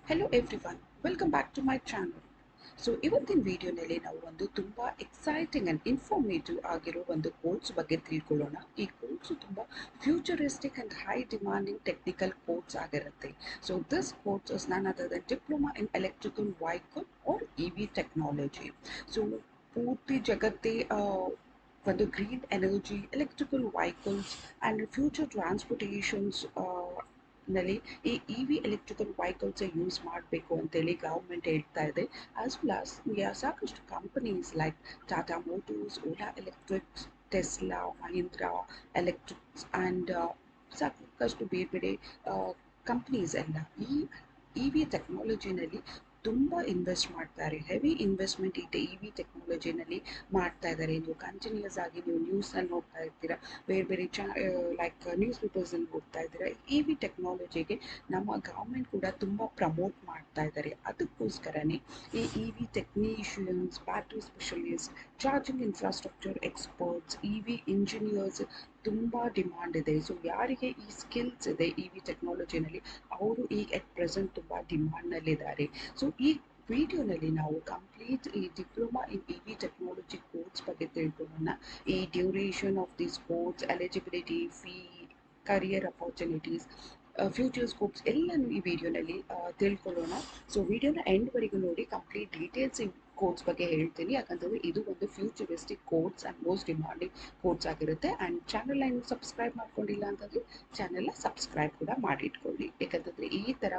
Hello everyone, welcome back to my channel. So ಇವತ್ತಿನ ವಿಡಿಯೋನಲ್ಲಿ ನಾವು ಒಂದು ತುಂಬಾ ಎಕ್ಸೈಟಿಂಗ್ ಅಂಡ್ ಇನ್ಫಾರ್ಮೇಟಿವ್ ಆಗಿರೋ ಒಂದು ಕೋರ್ಸ್ ಬಗ್ಗೆ ತಿಳ್ಕೊಳ್ಳೋಣ. ಈ ಕೋರ್ಸ್ ತುಂಬಾ futuristic and high demanding technical course ಆಗಿರುತ್ತೆ. So this course is none other than diploma in electrical vehicle or EV technology. So ಪೂರ್ತಿ ಜಗತ್ತೇ ಒಂದು green energy, electrical vehicles and future transportations ನಲ್ಲಿ ಈ E V electrical vehicles use ಮಾಡಬೇಕು ಅಂತೇಳಿ government ಹೇಳ್ತಾ ಇದೆ. ಆಸ್ ವೆಲ್ ಆಸ್ ಸಾಕಷ್ಟು companies like Tata Motors, Ola Electrics, Tesla, Mahindra Electrics and ಸಾಕಷ್ಟು ಬೇರೆ ಬೇರೆ ಕಂಪ್ನೀಸ್ ಎಲ್ಲ ಈ ಇ ವಿ ಟೆಕ್ನಾಲಜಿನಲ್ಲಿ ತುಂಬ ಇನ್ವೆಸ್ಟ್ ಮಾಡ್ತಾರೆ. ಹೆವಿ ಇನ್ವೆಸ್ಟ್ಮೆಂಟ್ ಇದೆ ಇ ವಿ ಟೆಕ್ನಾಲಜಿನಲ್ಲಿ ಮಾಡ್ತಾ ಇದ್ದಾರೆ. ನೀವು ಕಂಟಿನ್ಯೂಸ್ ಆಗಿ ನೀವು ನ್ಯೂಸ್ನಲ್ಲಿ ನೋಡ್ತಾ ಇರ್ತೀರಾ, ಬೇರೆ ಬೇರೆ ಲೈಕ್ ನ್ಯೂಸ್ ಪೇಪರ್ಸಲ್ಲಿ ನೋಡ್ತಾ ಇದ್ದೀರಾ. ಇ ವಿ ಟೆಕ್ನಾಲಜಿಗೆ ನಮ್ಮ ಗೌರ್ಮೆಂಟ್ ಕೂಡ ತುಂಬ ಪ್ರಮೋಟ್ ಮಾಡ್ತಾ ಇದ್ದಾರೆ. ಅದಕ್ಕೋಸ್ಕರನೇ ಈ E V technicians, battery specialist, charging infrastructure experts, E V engineers ತುಂಬ ಡಿಮಾಂಡ್ ಇದೆ. ಸೊ ಯಾರಿಗೆ ಈ ಸ್ಕಿಲ್ಸ್ ಇದೆ ಇ ವಿ ಟೆಕ್ನಾಲಜಿನಲ್ಲಿ, ಅವರು ಈಗ ಎಟ್ ಪ್ರೆಸೆಂಟ್ ತುಂಬ ಡಿಮಾಂಡ್ನಲ್ಲಿದ್ದಾರೆ. ಸೊ ಈ ವಿಡಿಯೋನಲ್ಲಿ ನಾವು ಕಂಪ್ಲೀಟ್ ಈ diploma in E V technology course ಬಗ್ಗೆ ತಿಳ್ಕೊಳ್ಳೋಣ. ಈ duration of this course, eligibility, fee, career opportunities, future scopes ಎಲ್ಲನೂ ಈ ವಿಡಿಯೋನಲ್ಲಿ ತಿಳ್ಕೊಳ್ಳೋಣ. ಸೊ ವಿಡಿಯೋನ ಎಂಡ್ವರೆಗೂ ನೋಡಿ, ಕಂಪ್ಲೀಟ್ ಡೀಟೇಲ್ಸ್ ಈ ಕೋರ್ಸ್ ಬಗ್ಗೆ ಹೇಳ್ತೀನಿ. ಯಾಕಂತಂದರೆ ಇದು ಒಂದು futuristic course and most demanding course ಆಗಿರುತ್ತೆ. ಆ್ಯಂಡ್ ಚಾನಲ್ನ ಇನ್ನು ಸಬ್ಸ್ಕ್ರೈಬ್ ಮಾಡ್ಕೊಂಡಿಲ್ಲ ಅಂತಂದರೆ ಚಾನಲ್ನ ಸಬ್ಸ್ಕ್ರೈಬ್ ಕೂಡ ಮಾಡಿಟ್ಕೊಳ್ಳಿ. ಯಾಕಂತಂದರೆ ಈ ಥರ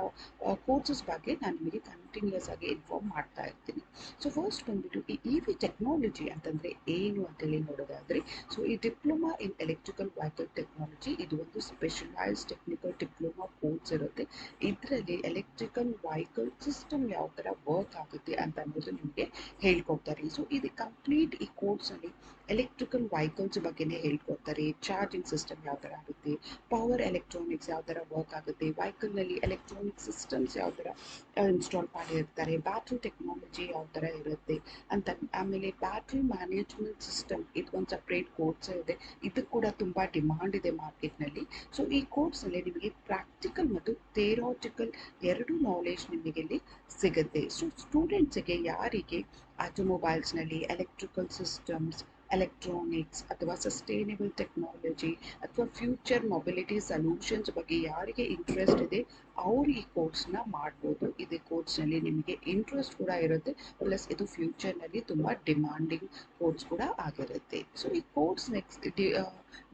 ಕೋರ್ಸಸ್ ಬಗ್ಗೆ ನಾನು ನಿಮಗೆ ಕಂಟಿನ್ಯೂಸ್ ಆಗಿ ಇನ್ಫಾರ್ಮ್ ಮಾಡ್ತಾ ಇರ್ತೀನಿ. ಸೊ ಫಸ್ಟ್ ಬಂದ್ಬಿಟ್ಟು ಈ ಇ ವಿ ಟೆಕ್ನಾಲಜಿ ಅಂತಂದರೆ ಏನು ಅಂತೇಳಿ ನೋಡೋದಾದರೆ, ಸೊ ಈ diploma in electrical vehicle technology ಇದು ಒಂದು ಸ್ಪೆಷಲೈಸ್ ಟೆಕ್ನಿಕಲ್ ಡಿಪ್ಲೊಮಾ ಕೋರ್ಸ್ ಇರುತ್ತೆ. ಇದರಲ್ಲಿ ಎಲೆಕ್ಟ್ರಿಕಲ್ ವೆಹಿಕಲ್ ಸಿಸ್ಟಮ್ ಯಾವ ಥರ ವರ್ಕ್ ಆಗುತ್ತೆ ಅಂತ ಅನ್ನೋದು ನಿಮಗೆ ಹೇಳ್ಕೊಡ್ತಾರೆ. ಸೊ ಇದು ಕಂಪ್ಲೀಟ್ ಈ ಕೋರ್ಸಲ್ಲಿ ಎಲೆಕ್ಟ್ರಿಕಲ್ ವೆಹಿಕಲ್ಸ್ ಬಗ್ಗೆನೇ ಹೇಳ್ಕೊಡ್ತಾರೆ. ಚಾರ್ಜಿಂಗ್ ಸಿಸ್ಟಮ್ ಯಾವ ಥರ ಆಗುತ್ತೆ, ಪವರ್ ಎಲೆಕ್ಟ್ರಾನಿಕ್ಸ್ ಯಾವ ಥರ ವರ್ಕ್ ಆಗುತ್ತೆ, ವೆಹಿಕಲ್ನಲ್ಲಿ ಎಲೆಕ್ಟ್ರಾನಿಕ್ ಸಿಸ್ಟಮ್ಸ್ ಯಾವ ಥರ ಇನ್ಸ್ಟಾಲ್ ಮಾಡಿರ್ತಾರೆ, ಬ್ಯಾಟ್ರಿ ಟೆಕ್ನಾಲಜಿ ಯಾವ ಥರ ಇರುತ್ತೆ ಅಂತ. ಆಮೇಲೆ ಬ್ಯಾಟ್ರಿ ಮ್ಯಾನೇಜ್ಮೆಂಟ್ ಸಿಸ್ಟಮ್, ಇದು ಒಂದು ಸಪ್ರೇಟ್ ಕೋರ್ಸ್ ಇದೆ. ಇದು ಕೂಡ ತುಂಬ ಡಿಮಾಂಡ್ ಇದೆ ಮಾರ್ಕೆಟ್ನಲ್ಲಿ. ಸೊ ಈ ಕೋರ್ಸ್ನಲ್ಲಿ ನಿಮಗೆ ಪ್ರಾಕ್ಟಿಕಲ್ ಮತ್ತು ಥಿಯರಾಟಿಕಲ್ ಎರಡೂ ನಾಲೆಜ್ ನಿಮಗೆ ಇಲ್ಲಿ ಸಿಗುತ್ತೆ. ಸೊ ಸ್ಟೂಡೆಂಟ್ಸಿಗೆ ಯಾರಿಗೆ ಆಟೋಮೊಬೈಲ್ಸ್ನಲ್ಲಿ ಎಲೆಕ್ಟ್ರಿಕಲ್ ಸಿಸ್ಟಮ್ಸ್, ಎಲೆಕ್ಟ್ರಾನಿಕ್ಸ್ ಅಥವಾ ಸಸ್ಟೈನೇಬಲ್ ಟೆಕ್ನಾಲಜಿ ಅಥವಾ ಫ್ಯೂಚರ್ ಮೊಬಿಲಿಟಿ ಸೊಲ್ಯೂಷನ್ಸ್ ಬಗ್ಗೆ ಯಾರಿಗೆ ಇಂಟ್ರೆಸ್ಟ್ ಇದೆ ಅವರು ಈ ಕೋರ್ಸ್ನ ಮಾಡ್ಬೋದು. ಇದು ಕೋರ್ಸ್ನಲ್ಲಿ ನಿಮಗೆ ಇಂಟ್ರೆಸ್ಟ್ ಕೂಡ ಇರುತ್ತೆ, ಪ್ಲಸ್ ಇದು ಫ್ಯೂಚರ್ನಲ್ಲಿ ತುಂಬ ಡಿಮಾಂಡಿಂಗ್ ಕೋರ್ಸ್ ಕೂಡ ಆಗಿರುತ್ತೆ. ಸೊ ಈ ಕೋರ್ಸ್ ನೆಕ್ಸ್ಟ್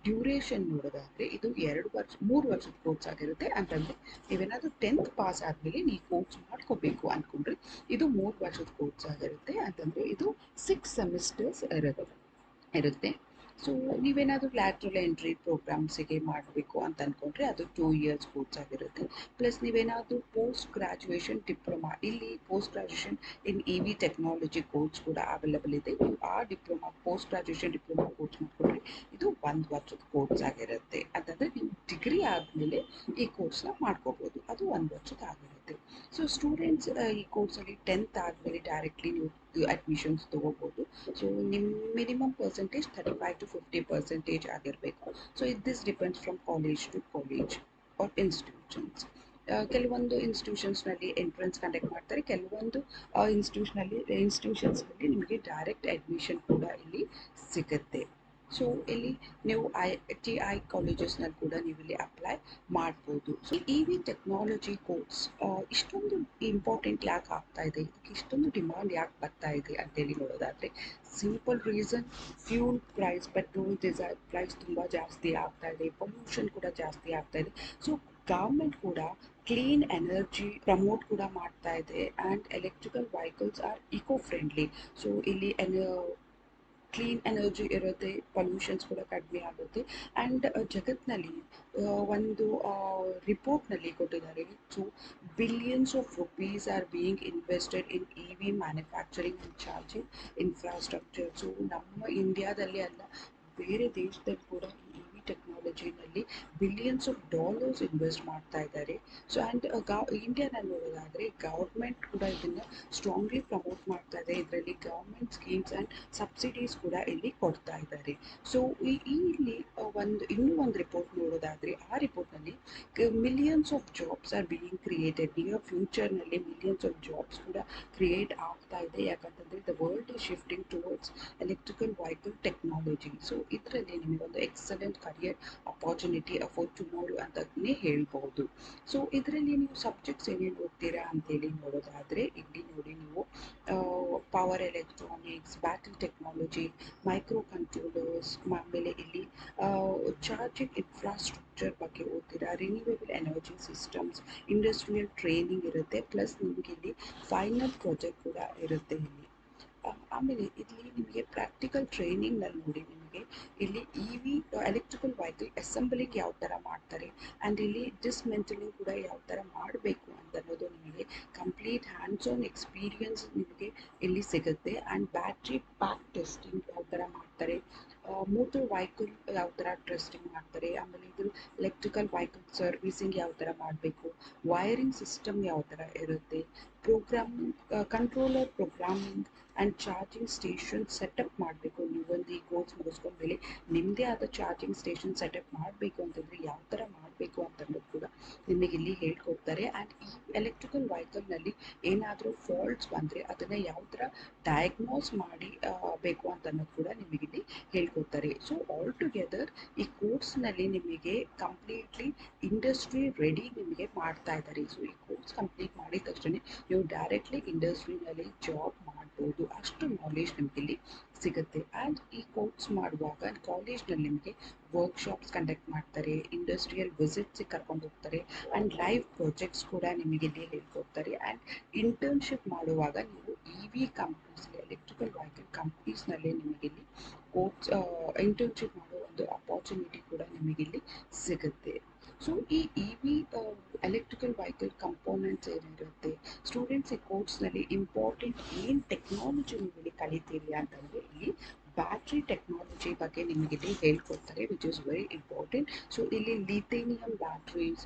ಡ್ಯೂರೇಷನ್ ನೋಡೋದಾದರೆ ಇದು 3 ವರ್ಷದ ಕೋರ್ಸ್ ಆಗಿರುತ್ತೆ. ಅಂತಂದರೆ ನೀವೇನಾದರೂ 10th ಪಾಸ್ ಆದಮೇಲೆ ನೀವು ಕೋರ್ಸ್ ಮಾಡ್ಕೋಬೇಕು ಅಂದ್ಕೊಂಡ್ರೆ ಇದು 3 ವರ್ಷದ ಕೋರ್ಸ್ ಆಗಿರುತ್ತೆ. ಅಂತಂದರೆ ಇದು 6 ಸೆಮಿಸ್ಟರ್ಸ್ ಇರುತ್ತೆ. ಸೊ ನೀವೇನಾದರೂ ಲ್ಯಾಟ್ರಲ್ ಎಂಟ್ರಿ ಪ್ರೋಗ್ರಾಮ್ಸಿಗೆ ಮಾಡಬೇಕು ಅಂತ ಅಂದ್ಕೊಂಡ್ರೆ ಅದು 2 ಇಯರ್ಸ್ ಕೋರ್ಸ್ ಆಗಿರುತ್ತೆ. ಪ್ಲಸ್ ನೀವೇನಾದರೂ ಪೋಸ್ಟ್ ಗ್ರ್ಯಾಜುಯೇಷನ್ ಡಿಪ್ಲೊಮಾ, ಇಲ್ಲಿ ಪೋಸ್ಟ್ ಗ್ರ್ಯಾಜುಯೇಷನ್ ಇನ್ ಇ ವಿ ಟೆಕ್ನಾಲಜಿ ಕೋರ್ಸ್ ಕೂಡ ಅವೈಲಬಲ್ ಇದೆ. ನೀವು ಆ diploma, post graduation diploma course ಮಾಡಿಕೊಂಡ್ರೆ ಇದು 1 ವರ್ಷದ ಕೋರ್ಸ್ ಆಗಿರುತ್ತೆ. ಅಂತಂದರೆ ನೀವು ಡಿಗ್ರಿ ಆದಮೇಲೆ ಈ ಕೋರ್ಸ್ನ ಮಾಡ್ಕೋಬೋದು, ಅದು 1 ವರ್ಷದ ಆಗಿರುತ್ತೆ. ಸೊ ಸ್ಟೂಡೆಂಟ್ಸ್ ಈ ಕೋರ್ಸಲ್ಲಿ 10th ಆದಮೇಲೆ ಡೈರೆಕ್ಟ್ಲಿ ನೀವು ಅಡ್ಮಿಷನ್ಸ್ ತೊಗೋಬೋದು. ಸೊ ನಿಮ್ಮ ಮಿನಿಮಮ್ ಪರ್ಸೆಂಟೇಜ್ 35 to 50% ಆಗಿರಬೇಕು. So this depends from college to college or institutions. ಕೆಲವೊಂದು ಇನ್ಸ್ಟಿಟ್ಯೂಷನ್ಸ್ನಲ್ಲಿ ಎಂಟ್ರೆನ್ಸ್ ಕಂಡಕ್ಟ್ ಮಾಡ್ತಾರೆ, ಕೆಲವೊಂದು ಇನ್ಸ್ಟಿಟ್ಯೂಷನ್ಸ್ನಲ್ಲಿ ನಿಮಗೆ ಡೈರೆಕ್ಟ್ ಅಡ್ಮಿಷನ್ ಕೂಡ ಇಲ್ಲಿ ಸಿಗುತ್ತೆ. ಸೊ ಇಲ್ಲಿ ನೀವು ITI ಕಾಲೇಜಸ್ನಲ್ಲಿ ಕೂಡ ನೀವು ಇಲ್ಲಿ ಅಪ್ಲೈ ಮಾಡ್ಬೋದು. So E V technology course ಇಷ್ಟೊಂದು ಇಂಪಾರ್ಟೆಂಟ್ ಯಾಕೆ ಆಗ್ತಾ ಇದೆ, ಇದಕ್ಕೆ ಇಷ್ಟೊಂದು ಡಿಮಾಂಡ್ ಯಾಕೆ ಬರ್ತಾ ಇದೆ ಅಂತೇಳಿ ನೋಡೋದಾದರೆ, simple reason, fuel price, petrol diesel price ತುಂಬ ಜಾಸ್ತಿ ಆಗ್ತಾ ಇದೆ, ಪೊಲ್ಯೂಷನ್ ಕೂಡ ಜಾಸ್ತಿ ಆಗ್ತಾ ಇದೆ. ಸೊ ಗೌರ್ಮೆಂಟ್ ಕೂಡ ಕ್ಲೀನ್ ಎನರ್ಜಿ ಪ್ರಮೋಟ್ ಕೂಡ ಮಾಡ್ತಾ ಇದೆ. And electrical vehicles are eco friendly. So ಇಲ್ಲಿ ಕ್ಲೀನ್ ಎನರ್ಜಿ ಇರುತ್ತೆ, ಪೊಲ್ಯೂಷನ್ಸ್ ಕೂಡ ಕಡಿಮೆ ಆಗುತ್ತೆ. ಆ್ಯಂಡ್ ಜಗತ್ತಿನಲ್ಲಿ ಒಂದು ರಿಪೋರ್ಟ್ನಲ್ಲಿ ಕೊಟ್ಟಿದ್ದಾರೆ, so billions of rupees are being invested in E V manufacturing and charging infrastructure. So ನಮ್ಮ ಇಂಡಿಯಾದಲ್ಲಿ ಅಲ್ಲ, ಬೇರೆ ದೇಶದಲ್ಲಿ ಕೂಡ ಈ ಇ ವಿ ಟೆಕ್ನಾಲಜಿನಲ್ಲಿ ಬಿಲಿಯನ್ಸ್ ಆಫ್ ಡಾಲರ್ಸ್ ಇನ್ವೆಸ್ಟ್ ಮಾಡ್ತಾ ಇದ್ದಾರೆ. ಸೊ ಆ್ಯಂಡ್ ಇಂಡಿಯಾನಲ್ಲಿ ನೋಡೋದಾದರೆ ಗೌರ್ಮೆಂಟ್ ಕೂಡ ಇದನ್ನು ಸ್ಟ್ರಾಂಗ್ಲಿ ಪ್ರಮೋಟ್ ಮಾಡ್ತಾ ಇದೆ. ಇದರಲ್ಲಿ ಗೌರ್ಮೆಂಟ್ ಸ್ಕೀಮ್ಸ್ ಆ್ಯಂಡ್ ಸಬ್ಸಿಡೀಸ್ ಕೂಡ ಇಲ್ಲಿ ಕೊಡ್ತಾ ಇದ್ದಾರೆ. ಸೊ ಇಲ್ಲಿ ಇನ್ನೂ ಒಂದು ರಿಪೋರ್ಟ್ ನೋಡೋದಾದರೆ ಆ ರಿಪೋರ್ಟ್ನಲ್ಲಿ millions of jobs are being created. Near ಫ್ಯೂಚರ್ನಲ್ಲಿ ಮಿಲಿಯನ್ಸ್ ಆಫ್ ಜಾಬ್ಸ್ ಕೂಡ ಕ್ರಿಯೇಟ್ ಆಗ್ತಾ ಇದೆ. ಯಾಕಂತಂದರೆ the world is shifting towards electrical vehicle technology. So ಇದರಲ್ಲಿ ನಿಮಗೊಂದು excellent career opportunity for tomorrow ಅಂತಲೇ ಹೇಳ್ಬೋದು. ಸೊ ಇದರಲ್ಲಿ ನೀವು ಸಬ್ಜೆಕ್ಟ್ಸ್ ಏನೇನು ಓದ್ತೀರಾ ಅಂತೇಳಿ ನೋಡೋದಾದರೆ ಇಲ್ಲಿ ನೋಡಿ ನೀವು power electronics, battery technology, micro controllers, ಆಮೇಲೆ ಇಲ್ಲಿ ಚಾರ್ಜಿಂಗ್ ಇನ್ಫ್ರಾಸ್ಟ್ರಕ್ಚರ್ ಬಗ್ಗೆ ಓದ್ತೀರಾ, renewable energy systems, industrial training ಇರುತ್ತೆ, ಪ್ಲಸ್ ನಿಮಗೆ ಇಲ್ಲಿ ಫೈನಲ್ ಪ್ರಾಜೆಕ್ಟ್ ಕೂಡ ಇರುತ್ತೆ ಇಲ್ಲಿ. ಆಮೇಲೆ ಇಲ್ಲಿ ನಿಮಗೆ ಪ್ರಾಕ್ಟಿಕಲ್ ಟ್ರೈನಿಂಗ್ನಲ್ಲಿ ನೋಡಿ ನಿಮಗೆ ಇಲ್ಲಿ ಎಲೆಕ್ಟ್ರಿಕಲ್ ವೆಹಿಕಲ್ ಅಸೆಂಬ್ಲಿಂಗ್ ಯಾವ ಥರ ಮಾಡ್ತಾರೆ ಆ್ಯಂಡ್ ಇಲ್ಲಿ ಡಿಸ್ಮೆಂಟಲಿಂಗ್ ಕೂಡ ಯಾವ ಥರ ಮಾಡಬೇಕು ಅಂತ ಅನ್ನೋದು ನಿಮಗೆ ಕಂಪ್ಲೀಟ್ ಹ್ಯಾಂಡ್ಸ್ ಆನ್ ಎಕ್ಸ್ಪೀರಿಯನ್ಸ್ ನಿಮಗೆ ಇಲ್ಲಿ ಸಿಗುತ್ತೆ. ಆ್ಯಂಡ್ ಬ್ಯಾಟ್ರಿ ಪ್ಯಾಕ್ ಟೆಸ್ಟಿಂಗ್ ಯಾವ ಥರ ಮಾಡ್ತಾರೆ, ಮೋಟರ್ ವೆಹಿಕಲ್ ಯಾವ ಥರ ಟೆಸ್ಟಿಂಗ್ ಮಾಡ್ತಾರೆ, ಆಮೇಲೆ ಇದು ಎಲೆಕ್ಟ್ರಿಕಲ್ ವೆಹಿಕಲ್ ಸರ್ವಿಸಿಂಗ್ ಯಾವ ಥರ ಮಾಡಬೇಕು, ವೈರಿಂಗ್ ಸಿಸ್ಟಮ್ ಯಾವ ಥರ ಇರುತ್ತೆ, programming controller programming and charging station setup ಮಾಡಬೇಕು. ನೀವೊಂದು ಈ ಕೋರ್ಸ್ ಮುಗಿಸ್ಕೊಂಡ್ಮೇಲೆ ನಿಮ್ಮದೇ ಆದ ಚಾರ್ಜಿಂಗ್ ಸ್ಟೇಷನ್ ಸೆಟಪ್ ಮಾಡಬೇಕು ಅಂತಂದರೆ ಯಾವ ಥರ ಮಾಡಬೇಕು ಅಂತ ಅನ್ನೋದು ಕೂಡ ನಿಮಗೆ ಇಲ್ಲಿ ಹೇಳ್ಕೊಡ್ತಾರೆ. ಆ್ಯಂಡ್ ಈ ಎಲೆಕ್ಟ್ರಿಕಲ್ ವೆಹಿಕಲ್ನಲ್ಲಿ ಏನಾದರೂ ಫಾಲ್ಟ್ಸ್ ಬಂದರೆ ಅದನ್ನು ಯಾವ ಥರ ಡಯಾಗ್ನೋಸ್ ಮಾಡಿ ಬೇಕು ಅಂತ ಅನ್ನೋದು ಕೂಡ ನಿಮಗಿಲ್ಲಿ ಹೇಳ್ಕೊಡ್ತಾರೆ. ಸೊ ಆಲ್ ಟುಗೆದರ್ ಈ ಕೋರ್ಸ್ನಲ್ಲಿ ನಿಮಗೆ ಕಂಪ್ಲೀಟ್ಲಿ ಇಂಡಸ್ಟ್ರಿ ರೆಡಿ ನಿಮಗೆ ಮಾಡ್ತಾ ಇದ್ದಾರೆ. ಸೊ ಈ ಕೋರ್ಸ್ ಕಂಪ್ಲೀಟ್ ಮಾಡಿದ ತಕ್ಷಣ ನೀವು ಡೈರೆಕ್ಟ್ಲಿ ಇಂಡಸ್ಟ್ರಿನಲ್ಲಿ ಜಾಬ್ ಮಾಡ್ಬೋದು, ಅಷ್ಟು ನಾಲೆಜ್ ನಿಮಗೆ ಇಲ್ಲಿ ಸಿಗುತ್ತೆ. ಆ್ಯಂಡ್ ಈ ಕೋರ್ಸ್ ಮಾಡುವಾಗ ಕಾಲೇಜ್ನಲ್ಲಿ ನಿಮಗೆ ವರ್ಕ್ಶಾಪ್ಸ್ ಕಂಡಕ್ಟ್ ಮಾಡ್ತಾರೆ, ಇಂಡಸ್ಟ್ರಿಯಲ್ ವಿಸಿಟ್ಸಿಗೆ ಕರ್ಕೊಂಡು ಹೋಗ್ತಾರೆ, ಆ್ಯಂಡ್ ಲೈವ್ ಪ್ರಾಜೆಕ್ಟ್ಸ್ ಕೂಡ ನಿಮಗೆ ಇಲ್ಲಿ ಹೇಳ್ಕೊಡ್ತಾರೆ. ಆ್ಯಂಡ್ ಇಂಟರ್ನ್ಶಿಪ್ ಮಾಡುವಾಗ ನೀವು ಕಂಪ್ನೀಸ್ ಎಲೆಕ್ಟ್ರಿಕಲ್ ವೆಹಿಕಲ್ ಕಂಪ್ನೀಸ್ನಲ್ಲಿ ನಿಮಗಿಲ್ಲಿ ಕೋರ್ಸ್ ಇಂಟರ್ನ್ಶಿಪ್ ಮಾಡೋ ಒಂದು ಅಪಾರ್ಚುನಿಟಿ ಕೂಡ ನಿಮಗಿಲ್ಲಿ ಸಿಗುತ್ತೆ. ಸೊ ಈ ಎಲೆಕ್ಟ್ರಿಕಲ್ ವೆಹಿಕಲ್ ಕಂಪೋನೆಂಟ್ಸ್ ಏನಿರುತ್ತೆ, ಸ್ಟೂಡೆಂಟ್ಸ್ ಈ ಕೋರ್ಸ್ನಲ್ಲಿ ಇಂಪಾರ್ಟೆಂಟ್ ಏನು ಟೆಕ್ನಾಲಜಿ ನಿಮಗೆ ಕಲಿತೀರಿ ಅಂತಂದರೆ ಇಲ್ಲಿ ಬ್ಯಾಟ್ರಿ ಟೆಕ್ನಾಲಜಿ ಬಗ್ಗೆ ನಿಮಗಿಲ್ಲಿ ಹೇಳ್ಕೊಡ್ತಾರೆ, which is very important. So ಇಲ್ಲಿ lithium batteries,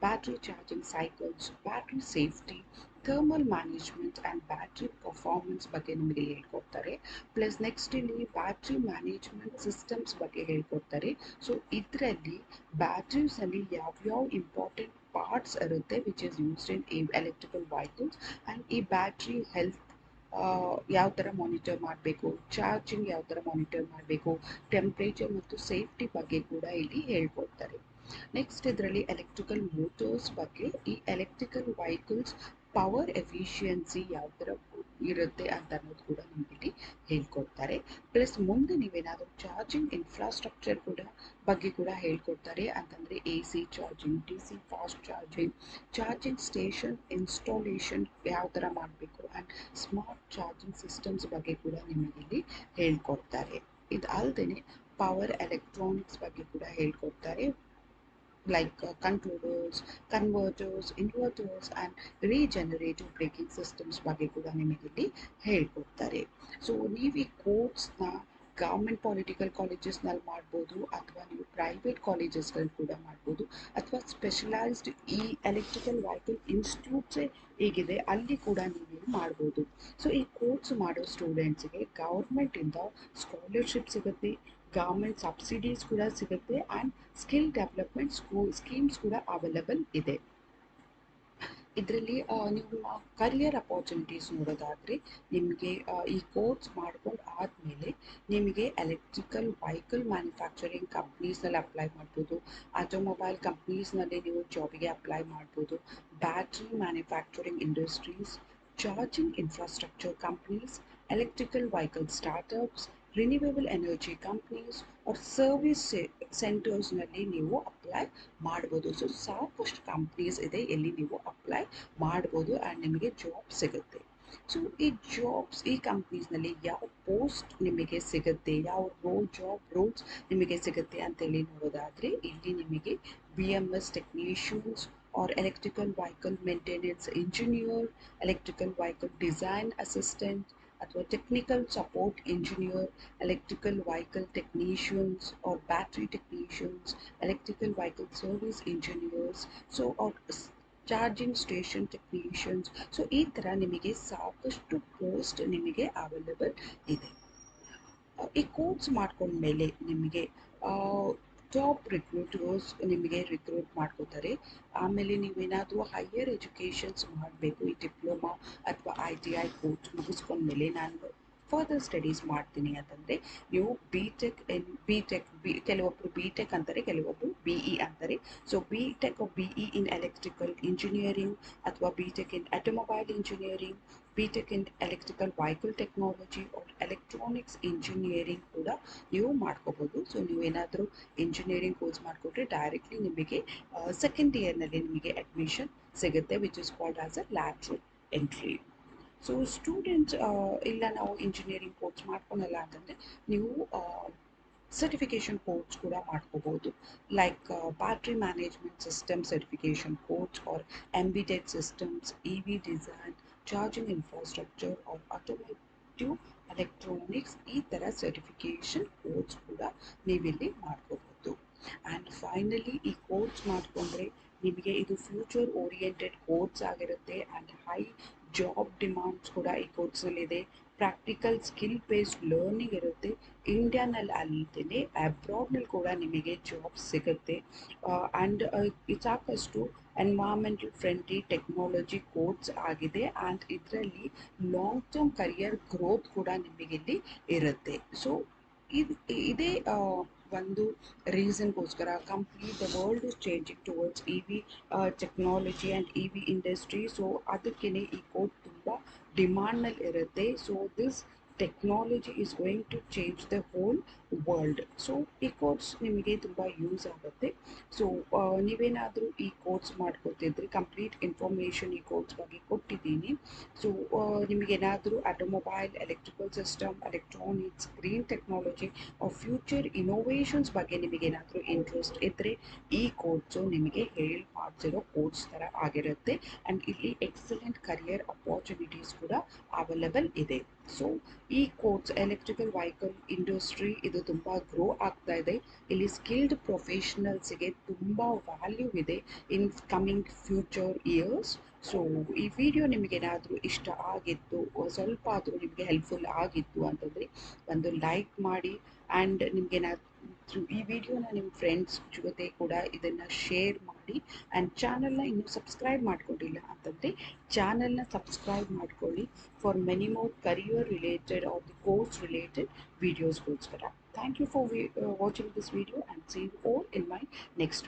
battery charging cycles, battery safety, thermal management and battery performance ಬಗ್ಗೆ ನಿಮಗೆ ಹೇಳ್ಕೊಡ್ತಾರೆ. ಪ್ಲಸ್ ನೆಕ್ಸ್ಟ್ ಇಲ್ಲಿ ಬ್ಯಾಟ್ರಿ ಮ್ಯಾನೇಜ್ಮೆಂಟ್ ಸಿಸ್ಟಮ್ಸ್ ಬಗ್ಗೆ ಹೇಳ್ಕೊಡ್ತಾರೆ. ಸೊ ಇದರಲ್ಲಿ ಬ್ಯಾಟ್ರೀಸಲ್ಲಿ ಯಾವ್ಯಾವ ಇಂಪಾರ್ಟೆಂಟ್ ಪಾರ್ಟ್ಸ್ ಇರುತ್ತೆ which is used in electrical vehicles, and ಈ ಬ್ಯಾಟ್ರಿ ಹೆಲ್ತ್ ಯಾವ ಥರ ಮಾನಿಟರ್ ಮಾಡಬೇಕು, ಚಾರ್ಜಿಂಗ್ ಯಾವ ಥರ ಮಾನಿಟರ್ ಮಾಡಬೇಕು, ಟೆಂಪ್ರೇಚರ್ ಮತ್ತು ಸೇಫ್ಟಿ ಬಗ್ಗೆ ಕೂಡ ಇಲ್ಲಿ ಹೇಳ್ಕೊಡ್ತಾರೆ. ನೆಕ್ಸ್ಟ್ ಇದರಲ್ಲಿ ಎಲೆಕ್ಟ್ರಿಕಲ್ ಮೋಟರ್ಸ್ ಬಗ್ಗೆ, ಈ ಎಲೆಕ್ಟ್ರಿಕಲ್ ವೆಹಿಕಲ್ಸ್ ಪವರ್ ಎಫಿಷಿಯನ್ಸಿ ಯಾವ ಥರ ಇರುತ್ತೆ ಅಂತ ಅನ್ನೋದು ಕೂಡ ನಿಮಗೆ ಹೇಳ್ಕೊಡ್ತಾರೆ. ಪ್ಲಸ್ ಮುಂದೆ ನೀವೇನಾದರೂ ಚಾರ್ಜಿಂಗ್ ಇನ್ಫ್ರಾಸ್ಟ್ರಕ್ಚರ್ ಬಗ್ಗೆ ಕೂಡ ಹೇಳ್ಕೊಡ್ತಾರೆ. ಅಂತಂದರೆ AC charging, DC fast charging station installation ಯಾವ ಥರ ಮಾಡಬೇಕು, ಆ್ಯಂಡ್ ಸ್ಮಾರ್ಟ್ ಚಾರ್ಜಿಂಗ್ ಸಿಸ್ಟಮ್ಸ್ ಬಗ್ಗೆ ಕೂಡ ನಿಮಗಿಲ್ಲಿ ಹೇಳ್ಕೊಡ್ತಾರೆ. ಇದು ಅಲ್ಲದೆ ಪವರ್ ಎಲೆಕ್ಟ್ರಾನಿಕ್ಸ್ ಬಗ್ಗೆ ಕೂಡ ಹೇಳ್ಕೊಡ್ತಾರೆ, like controllers, converters, inverters and regenerative braking systems ಬಗ್ಗೆ ಕೂಡ ನಿಮಗಿಲ್ಲಿ ಹೇಳ್ಕೊಡ್ತಾರೆ. ಸೊ ನೀವು ಈ ಕೋರ್ಸ್ನ ಗೌರ್ಮೆಂಟ್ ಪೊಲಿಟಿಕಲ್ ಕಾಲೇಜಸ್ನಲ್ಲಿ ಮಾಡ್ಬೋದು, ಅಥವಾ ನೀವು ಪ್ರೈವೇಟ್ ಕಾಲೇಜಸ್ಗಳು ಕೂಡ ಮಾಡ್ಬೋದು, ಅಥವಾ ಸ್ಪೆಷಲೈಸ್ಡ್ ಈ ಎಲೆಕ್ಟ್ರಿಕಲ್ ವೆಹಿಕಲ್ ಇನ್ಸ್ಟಿಟ್ಯೂಟ್ಸೇ ಹೇಗಿದೆ ಅಲ್ಲಿ ಕೂಡ ನೀವು ಮಾಡ್ಬೋದು. ಸೊ ಈ ಕೋರ್ಸ್ ಮಾಡೋ ಸ್ಟೂಡೆಂಟ್ಸಿಗೆ ಗೌರ್ಮೆಂಟಿಂದ ಸ್ಕಾಲರ್ಶಿಪ್ ಸಿಗುತ್ತೆ, ಗೌರ್ಮೆಂಟ್ ಸಬ್ಸಿಡೀಸ್ ಕೂಡ ಸಿಗುತ್ತೆ, ಆ್ಯಂಡ್ ಸ್ಕಿಲ್ ಡೆವಲಪ್ಮೆಂಟ್ ಸ್ಕೀಮ್ಸ್ ಕೂಡ ಅವೈಲಬಲ್ ಇದೆ. ಇದರಲ್ಲಿ ನೀವು ಕರಿಯರ್ ಅಪಾರ್ಚುನಿಟೀಸ್ ನೋಡೋದಾದರೆ ನಿಮಗೆ ಈ ಕೋರ್ಸ್ ಮಾಡ್ಕೊಂಡು ಆದಮೇಲೆ ನಿಮಗೆ ಎಲೆಕ್ಟ್ರಿಕಲ್ ವೆಹಿಕಲ್ ಮ್ಯಾನುಫ್ಯಾಕ್ಚರಿಂಗ್ ಕಂಪ್ನೀಸ್ನಲ್ಲಿ ಅಪ್ಲೈ ಮಾಡ್ಬೋದು, ಆಟೋಮೊಬೈಲ್ ಕಂಪ್ನೀಸ್ನಲ್ಲಿ ನೀವು ಜಾಬಿಗೆ ಅಪ್ಲೈ ಮಾಡ್ಬೋದು, battery manufacturing industries, charging infrastructure companies, electrical vehicle startups, renewable energy companies or service ಸೆಂಟರ್ಸ್ನಲ್ಲಿ ನೀವು ಅಪ್ಲೈ ಮಾಡ್ಬೋದು. ಸೊ ಸಾಕಷ್ಟು ಕಂಪ್ನೀಸ್ ಇದೆ ಎಲ್ಲಿ ನೀವು ಅಪ್ಲೈ ಮಾಡ್ಬೋದು ಆ್ಯಂಡ್ ನಿಮಗೆ ಜಾಬ್ ಸಿಗುತ್ತೆ. ಸೊ ಈ ಕಂಪ್ನೀಸ್ನಲ್ಲಿ ಯಾವ ಪೋಸ್ಟ್ ನಿಮಗೆ ಸಿಗುತ್ತೆ, ಯಾವ ರೋಲ್ಸ್ ನಿಮಗೆ ಸಿಗುತ್ತೆ ಅಂತೇಳಿ ನೋಡೋದಾದರೆ ಇಲ್ಲಿ ನಿಮಗೆ BMS technicians or electrical vehicle maintenance engineer, electrical vehicle design assistant, ಅಥವಾ technical support engineer, electrical vehicle technicians or battery technicians, electrical vehicle service engineers, so or charging station technicians. So ಈ ಥರ ನಿಮಗೆ ಸಾಕಷ್ಟು ಪೋಸ್ಟ್ ನಿಮಗೆ available ಇದೆ. ಈ course ಮಾಡ್ಕೊಂಡ್ಮೇಲೆ ನಿಮಗೆ ಟಾಪ್ ರಿಕ್ರೂಟರ್ಸ್ ನಿಮಗೆ ರಿಕ್ರೂಟ್ ಮಾಡ್ಕೋತಾರೆ. ಆಮೇಲೆ ನೀವೇನಾದರೂ ಹೈಯರ್ ಎಜುಕೇಷನ್ಸ್ ಮಾಡಬೇಕು, ಈ ಡಿಪ್ಲೊಮಾ ಅಥವಾ ITI ಕೋರ್ಸ್ ಮುಗಿಸ್ಕೊಂಡ್ಮೇಲೆ ನಾನು ಫರ್ದರ್ ಸ್ಟಡೀಸ್ ಮಾಡ್ತೀನಿ ಅಂತಂದರೆ ನೀವು ಕೆಲವೊಬ್ಬರು BTech ಅಂತಾರೆ, ಕೆಲವೊಬ್ಬರು BE ಅಂತಾರೆ. So BTech BE in electrical engineering ಅಥವಾ BTech ಇನ್ ಆಟೋಮೊಬೈಲ್ ಇಂಜಿನಿಯರಿಂಗ್, BTech ಇನ್ electrical vehicle technology R electronics engineering ಕೂಡ ನೀವು ಮಾಡ್ಕೋಬೋದು. ಸೊ ನೀವೇನಾದರೂ ಇಂಜಿನಿಯರಿಂಗ್ ಕೋರ್ಸ್ ಮಾಡಿಕೊಟ್ರೆ ಡೈರೆಕ್ಟ್ಲಿ ನಿಮಗೆ ಸೆಕೆಂಡ್ ಇಯರ್ನಲ್ಲಿ ನಿಮಗೆ ಅಡ್ಮಿಷನ್ ಸಿಗುತ್ತೆ, which is called as a lateral entry. So students ಇಲ್ಲ ನಾವು ಇಂಜಿನಿಯರಿಂಗ್ ಕೋರ್ಸ್ ಮಾಡ್ಕೊಳಲ್ಲ ಅಂತಂದರೆ ನೀವು ಸರ್ಟಿಫಿಕೇಷನ್ ಕೋರ್ಸ್ ಕೂಡ ಮಾಡ್ಕೋಬೋದು, like battery management system certification course or MBTech systems, EV design, charging infrastructure or automotive electronics, ಈ ಥರ ಸರ್ಟಿಫಿಕೇಷನ್ ಕೋರ್ಸ್ ಕೂಡ ನೀವಿಲ್ಲಿ ಮಾಡ್ಕೋಬೋದು. ಆ್ಯಂಡ್ ಫೈನಲಿ ಈ ಕೋರ್ಸ್ ಮಾಡಿಕೊಂಡ್ರೆ ನಿಮಗೆ ಇದು ಫ್ಯೂಚರ್ ಓರಿಯೆಂಟೆಡ್ ಕೋರ್ಸ್ ಆಗಿರುತ್ತೆ ಆ್ಯಂಡ್ ಹೈ ಜಾಬ್ ಡಿಮಾಂಡ್ಸ್ ಕೂಡ ಈ ಕೋರ್ಸಲ್ಲಿದೆ. ಪ್ರಾಕ್ಟಿಕಲ್ ಸ್ಕಿಲ್ ಬೇಸ್ಡ್ ಲರ್ನಿಂಗ್ ಇರುತ್ತೆ. ಇಂಡಿಯಾನಲ್ಲಿ ಅಲ್ಲದೇ ಅಬ್ರಾಡ್ನಲ್ಲಿ ಕೂಡ ನಿಮಗೆ ಜಾಬ್ ಸಿಗುತ್ತೆ. ಆ್ಯಂಡ್ ಸಾಕಷ್ಟು ಎನ್ವೈರ್ಮೆಂಟಲ್ ಫ್ರೆಂಡ್ಲಿ ಟೆಕ್ನಾಲಜಿ ಕೋರ್ಸ್ ಆಗಿದೆ ಆ್ಯಂಡ್ ಇದರಲ್ಲಿ ಲಾಂಗ್ ಟರ್ಮ್ ಕರಿಯರ್ ಗ್ರೋತ್ ಕೂಡ ನಿಮಗಿಲ್ಲಿ ಇರುತ್ತೆ. ಸೊ ಇದೇ ಒಂದು ರೀಸನ್ಗೋಸ್ಕರ complete the world is changing towards EV technology and EV industry. So ಅದಕ್ಕೇ ಈ ಕೋರ್ಸ್ ತುಂಬ ಡಿಮಾಂಡ್ನಲ್ಲಿ ಇರುತ್ತೆ. So this technology is going to change the whole world. So ಈ ಕೋರ್ಸ್ ನಿಮಗೆ ತುಂಬ ಯೂಸ್ ಆಗುತ್ತೆ. ಸೊ ನೀವೇನಾದರೂ ಈ ಕೋರ್ಸ್ ಮಾಡ್ಕೊತಿದ್ರೆ ಕಂಪ್ಲೀಟ್ ಇನ್ಫಾರ್ಮೇಷನ್ ಈ ಕೋರ್ಸ್ ಬಗ್ಗೆ ಕೊಟ್ಟಿದ್ದೀನಿ. ಸೊ ನಿಮಗೇನಾದರೂ automobile, electrical system, electronics, green technology future innovations ಬಗ್ಗೆ ನಿಮಗೇನಾದರೂ ಇಂಟ್ರೆಸ್ಟ್ ಇದ್ದರೆ ಈ ಕೋರ್ಸು ನಿಮಗೆ ಹೇಳಿ ಮಾಡ್ತಿರೋ ಕೋರ್ಸ್ ಥರ ಆಗಿರುತ್ತೆ ಆ್ಯಂಡ್ ಇಲ್ಲಿ ಎಕ್ಸಲೆಂಟ್ ಕರಿಯರ್ ಅಪಾರ್ಚುನಿಟೀಸ್ ಕೂಡ ಅವೈಲೇಬಲ್ ಇದೆ. ಸೊ ಈ ಕೋರ್ಸ್ ಎಲೆಕ್ಟ್ರಿಕಲ್ ವೆಹಿಕಲ್ ಇಂಡಸ್ಟ್ರಿ ಇದು ತುಂಬ ಗ್ರೋ ಆಗ್ತಾ ಇದೆ. ಇಲ್ಲಿ ಸ್ಕಿಲ್ಡ್ ಪ್ರೊಫೆಷನಲ್ಸಿಗೆ ತುಂಬ ವ್ಯಾಲ್ಯೂ ಇದೆ in coming future years. So ಈ ವಿಡಿಯೋ ನಿಮಗೇನಾದರೂ ಇಷ್ಟ ಆಗಿತ್ತು, ಸ್ವಲ್ಪ ಆದರೂ ನಿಮಗೆ ಹೆಲ್ಪ್ಫುಲ್ ಆಗಿತ್ತು ಅಂತಂದರೆ ಒಂದು ಲೈಕ್ ಮಾಡಿ ಆ್ಯಂಡ್ ನಿಮಗೇನಾದರೂ ಈ ವಿಡಿಯೋನ ನಿಮ್ಮ ಫ್ರೆಂಡ್ಸ್ ಜೊತೆ ಕೂಡ ಇದನ್ನು ಶೇರ್ ಮಾಡಿ ಆ್ಯಂಡ್ ಚಾನಲ್ನ ಇನ್ನೂ ಸಬ್ಸ್ಕ್ರೈಬ್ ಮಾಡ್ಕೊಂಡಿಲ್ಲ ಅಂತಂದರೆ ಚಾನಲ್ನ ಸಬ್ಸ್ಕ್ರೈಬ್ ಮಾಡ್ಕೊಳ್ಳಿ for many more career related or the course related videosಗೋಸ್ಕರ. Thank you for watching this video and see you all in my next